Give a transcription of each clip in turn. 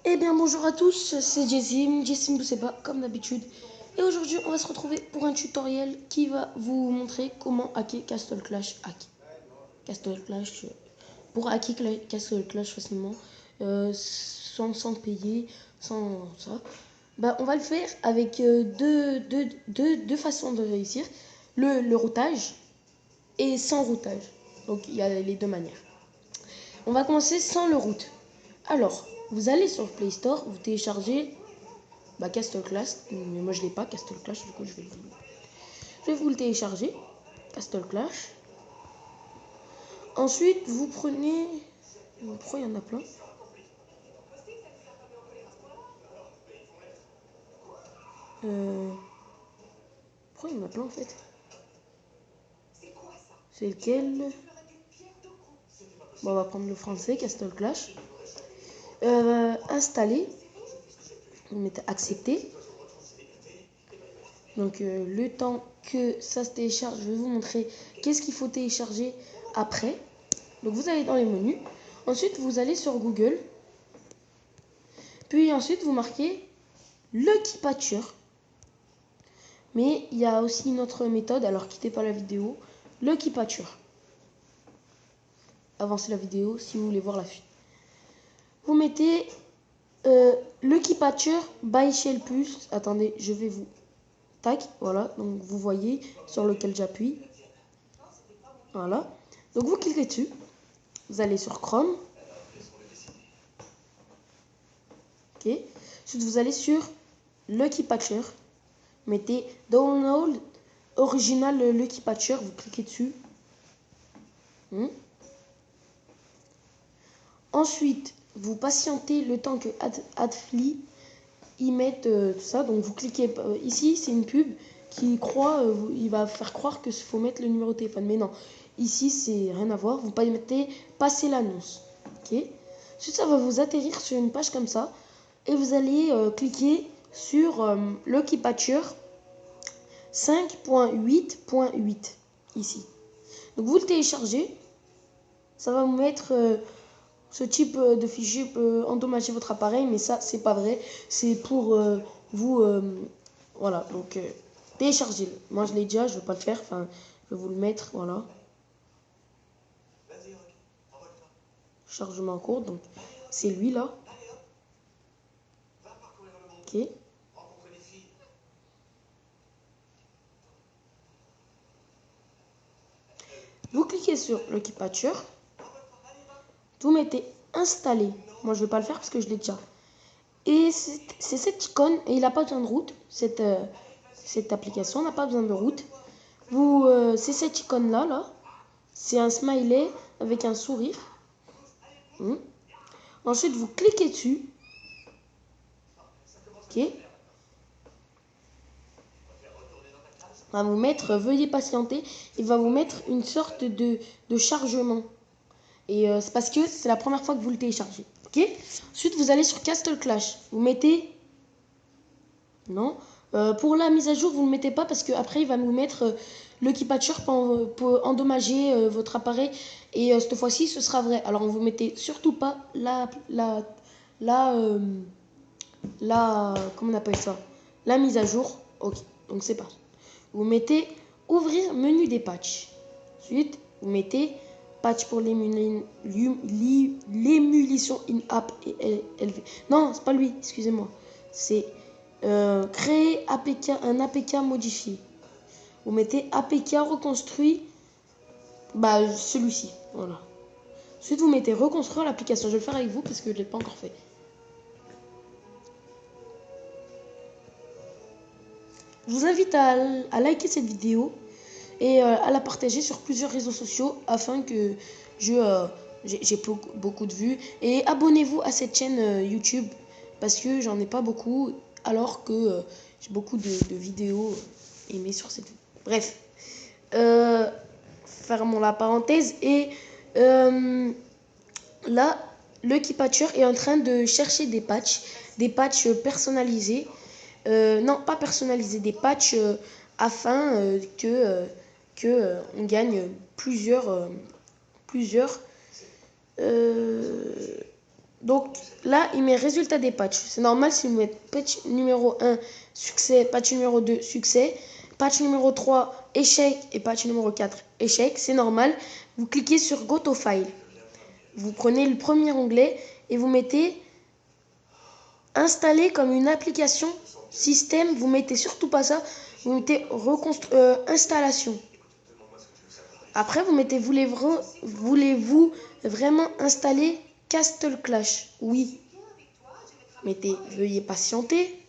Eh bien bonjour à tous, c'est Jessim Bousseba comme d'habitude. Et aujourd'hui on va se retrouver pour un tutoriel qui va vous montrer comment hacker Castle Clash. Castle Clash pour hacker Castle Clash facilement, sans payer, sans ça. Bah, on va le faire avec deux façons de réussir. Le routage et sans routage. Donc il y a les deux manières. On va commencer sans le route. Alors, vous allez sur Play Store, vous téléchargez Castle Clash, mais moi je l'ai pas Castle Clash, du coup je vais vous le télécharger, Castle Clash. Ensuite, vous prenez, pourquoi il y en a plein? Pourquoi il y en a plein en fait? C'est lequel? Bon, on va prendre le français, Castle Clash. Installer, vous mettez accepter. Donc le temps que ça se télécharge, je vais vous montrer qu'est-ce qu'il faut télécharger après. Donc vous allez dans les menus. Ensuite, vous allez sur Google. Puis ensuite, vous marquez Lucky Patcher. Mais il y a aussi une autre méthode, alors quittez pas la vidéo. Lucky Patcher. Avancez la vidéo si vous voulez voir la suite. Vous mettez Lucky Patcher by Shell Plus. Attendez, je vais vous... Tac, voilà. Donc vous voyez sur lequel j'appuie. Voilà. Donc vous cliquez dessus. Vous allez sur Chrome. Ok. Ensuite, vous allez sur Lucky Patcher. Mettez Download Original Lucky Patcher. Vous cliquez dessus. Ensuite, vous patientez le temps que AdFly y mette tout ça. Donc vous cliquez ici, c'est une pub qui croit, il va faire croire que faut mettre le numéro de téléphone. Mais non, ici c'est rien à voir. Vous mettez passer l'annonce. Ok. Ensuite, ça va vous atterrir sur une page comme ça et vous allez cliquer sur Lucky Patcher 5.8.8 ici. Donc vous le téléchargez. Ça va vous mettre ce type de fichier peut endommager votre appareil, mais ça c'est pas vrai. C'est pour vous voilà. Donc téléchargez-le. Moi je l'ai déjà, je vais pas le faire. Enfin, je vais vous le mettre. Voilà. Chargement en cours. Donc c'est lui là. Ok. Vous cliquez sur Lucky Patcher. Vous mettez installer. Moi je vais pas le faire parce que je l'ai déjà. Et c'est cette icône, et il n'a pas besoin de route, cette application n'a pas besoin de route. C'est cette icône là, c'est un smiley avec un sourire. Ensuite, vous cliquez dessus. Ok. Va vous mettre, veuillez patienter, il va vous mettre une sorte de chargement. Et c'est parce que c'est la première fois que vous le téléchargez. Ok. Ensuite, vous allez sur Castle Clash. Vous mettez... Non. Pour la mise à jour, vous ne le mettez pas parce qu'après, il va nous mettre Lucky Patcher pour endommager votre appareil. Et cette fois-ci, ce sera vrai. Alors, vous ne mettez surtout pas comment on appelle ça? La mise à jour. Ok, donc c'est parti. Vous mettez ouvrir menu des patchs. Ensuite, vous mettez patch pour l'émulation in-app et élevé. Non, c'est pas lui, excusez-moi. C'est créer APK, un APK modifié. Vous mettez APK reconstruit, celui-ci. Voilà. Ensuite, vous mettez reconstruire l'application. Je vais le faire avec vous parce que je ne l'ai pas encore fait. Je vous invite à liker cette vidéo et à la partager sur plusieurs réseaux sociaux afin que j'ai beaucoup de vues. Et abonnez-vous à cette chaîne YouTube parce que j'en ai pas beaucoup alors que j'ai beaucoup de vidéos aimées sur cette vidéo. Bref, fermons la parenthèse et là, Lucky Patcher est en train de chercher des patchs personnalisés. Non, pas personnalisés, des patchs afin que on gagne plusieurs Donc là, il met résultat des patchs. C'est normal si vous mettez patch numéro 1, succès, patch numéro 2, succès, patch numéro 3, échec et patch numéro 4, échec. C'est normal. Vous cliquez sur Go to File. Vous prenez le premier onglet et vous mettez installer comme une application système. Vous mettez surtout pas ça. Vous mettez installation. Après, vous mettez voulez-vous vraiment installer Castle Clash? Oui. Mettez veuillez patienter.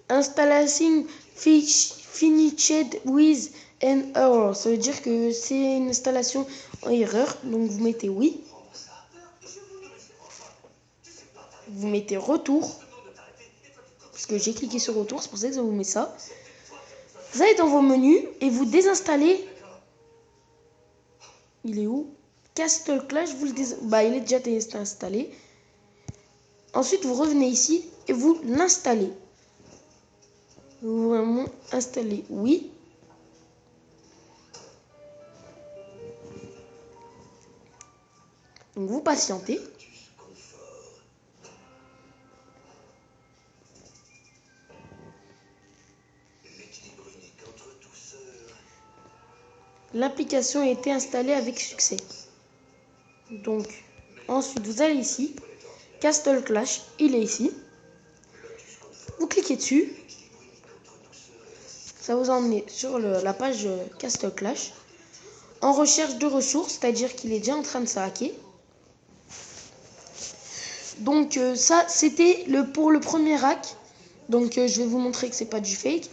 Installation finished with an error. Ça veut dire que c'est une installation en erreur. Donc vous mettez oui. Vous mettez retour. Parce que j'ai cliqué sur retour, c'est pour ça que ça vous met ça. Vous allez dans vos menus et vous désinstallez. Il est où? Castle Clash, vous le il est déjà installé. Ensuite, vous revenez ici et vous l'installez. Vous vraiment installez oui. Donc vous patientez. L'application a été installée avec succès. Donc, ensuite, vous allez ici. Castle Clash, il est ici. Vous cliquez dessus. Ça vous emmène sur la page Castle Clash. En recherche de ressources, c'est-à-dire qu'il est déjà en train de se hacker. Donc, ça, c'était pour le premier hack. Donc, je vais vous montrer que c'est pas du fake.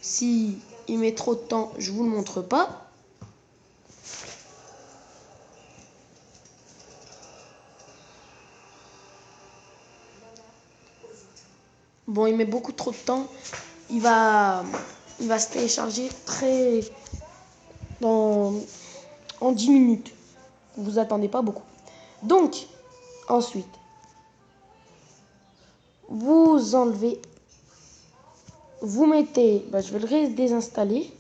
Si il met trop de temps, je vous le montre pas. Bon, il met beaucoup trop de temps. Il va se télécharger en 10 minutes. Vous attendez pas beaucoup. Donc, ensuite, vous enlevez, vous mettez, je vais le désinstaller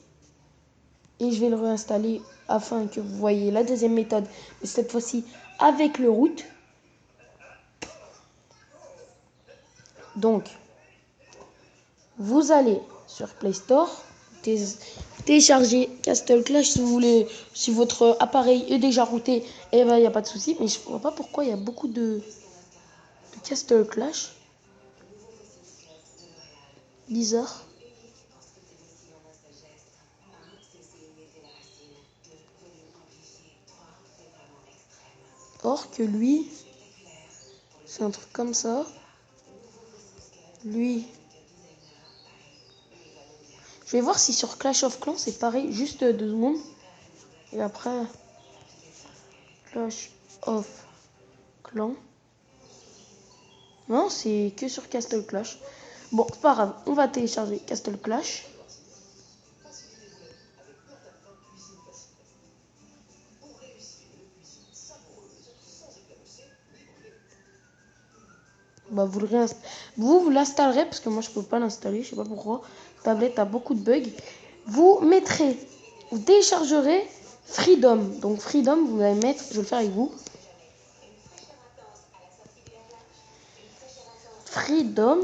et je vais le réinstaller afin que vous voyez la deuxième méthode, mais cette fois-ci avec le root. Donc, vous allez sur Play Store, télécharger Castle Clash si vous voulez, si votre appareil est déjà routé, il n'y a pas de souci. Mais je ne vois pas pourquoi il y a beaucoup de Castle Clash. Bizarre. Or que lui, c'est un truc comme ça. Lui, je vais voir si sur Clash of Clans c'est pareil, juste 2 secondes. Et après, Clash of Clans. Non, c'est que sur Castle Clash. Bon, c'est pas grave, on va télécharger Castle Clash. Vous l'installerez parce que moi je peux pas l'installer, je sais pas pourquoi. La tablette a beaucoup de bugs. Vous téléchargerez Freedom. Donc Freedom, vous allez mettre, je vais le faire avec vous. Freedom.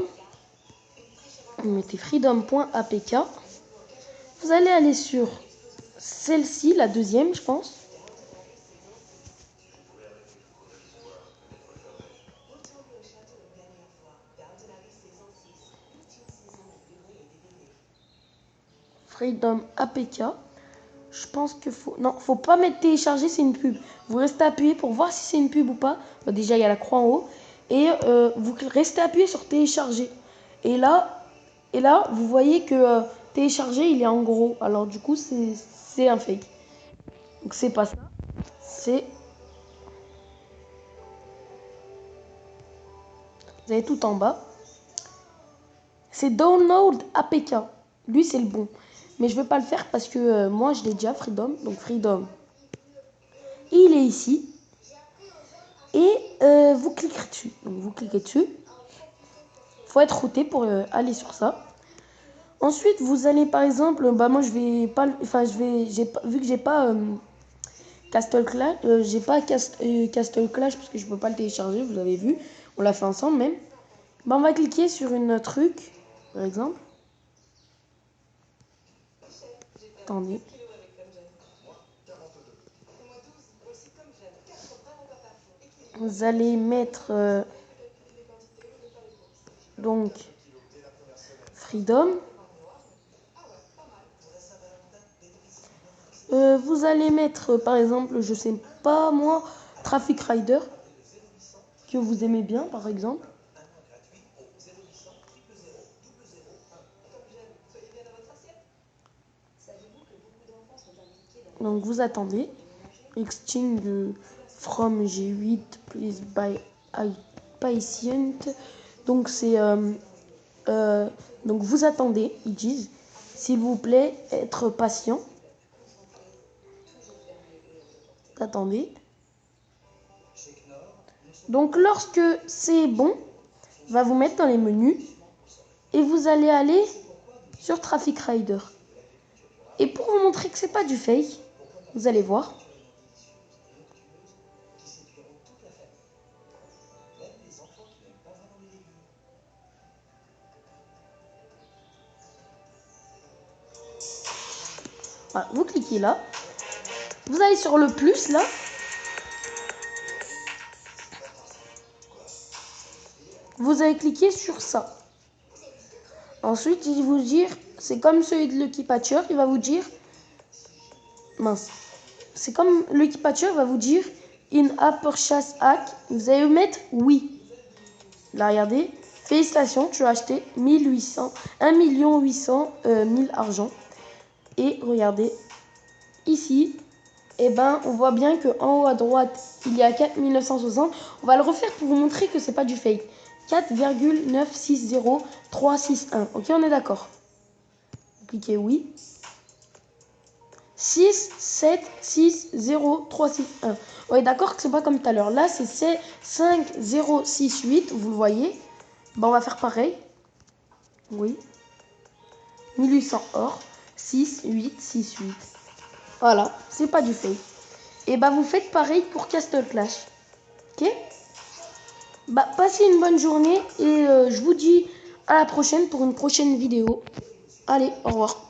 Vous mettez freedom.apk. Vous allez aller sur celle-ci, la deuxième, je pense. Freedom APK. Je pense que faut pas mettre télécharger, c'est une pub. Vous restez appuyé pour voir si c'est une pub ou pas. Déjà, il y a la croix en haut. Et vous restez appuyé sur télécharger. Et là, vous voyez que télécharger, il est en gros. Alors du coup, c'est un fake. Donc c'est pas ça. Vous avez tout en bas. C'est Download APK. Lui, c'est le bon. Mais je ne vais pas le faire parce que moi, je l'ai déjà, Freedom. Donc, Freedom, il est ici. Et vous cliquez dessus. Donc, vous cliquez dessus. Il faut être routé pour aller sur ça. Ensuite, vous allez par exemple, bah moi je vais pas, enfin vu que j'ai pas Castle Clash, j'ai pas Castle Clash parce que je peux pas le télécharger, vous avez vu, on l'a fait ensemble même. Bah on va cliquer sur une truc, par exemple. Attendez. Vous allez mettre donc Freedom. Vous allez mettre par exemple, je sais pas moi, Traffic Rider que vous aimez bien par exemple. Donc vous attendez. Exchange from G8 please buy patient. Donc c'est donc vous attendez, ils disent s'il vous plaît être patient. Attendez. Donc lorsque c'est bon, va vous mettre dans les menus et vous allez aller sur Traffic Rider. Et pour vous montrer que c'est pas du fake, vous allez voir. Voilà, vous cliquez là. Vous allez sur le plus là. Vous allez cliquer sur ça. Ensuite, il va vous dire, c'est comme celui de Lucky Patcher, il va vous dire, mince, c'est comme Lucky Patcher va vous dire, in-app purchase hack, vous allez mettre oui. Là, regardez, félicitations, tu as acheté 1 800 000 argent. Et regardez, ici, eh ben, on voit bien qu'en haut à droite, il y a 4 960. On va le refaire pour vous montrer que c'est pas du fake. 4,960361. Ok, on est d'accord. Cliquez oui. 6, 7, 6, 0, 3, 6, 1. On est d'accord que c'est pas comme tout à l'heure. Là, c'est 5, 0, 6, 8. Vous le voyez. Bah, on va faire pareil. Oui. 1800 or. 6, 8, 6, 8. Voilà, c'est pas du fake. Et bah, vous faites pareil pour Castle Clash. Ok? Bah, passez une bonne journée et je vous dis à la prochaine pour une prochaine vidéo. Allez, au revoir.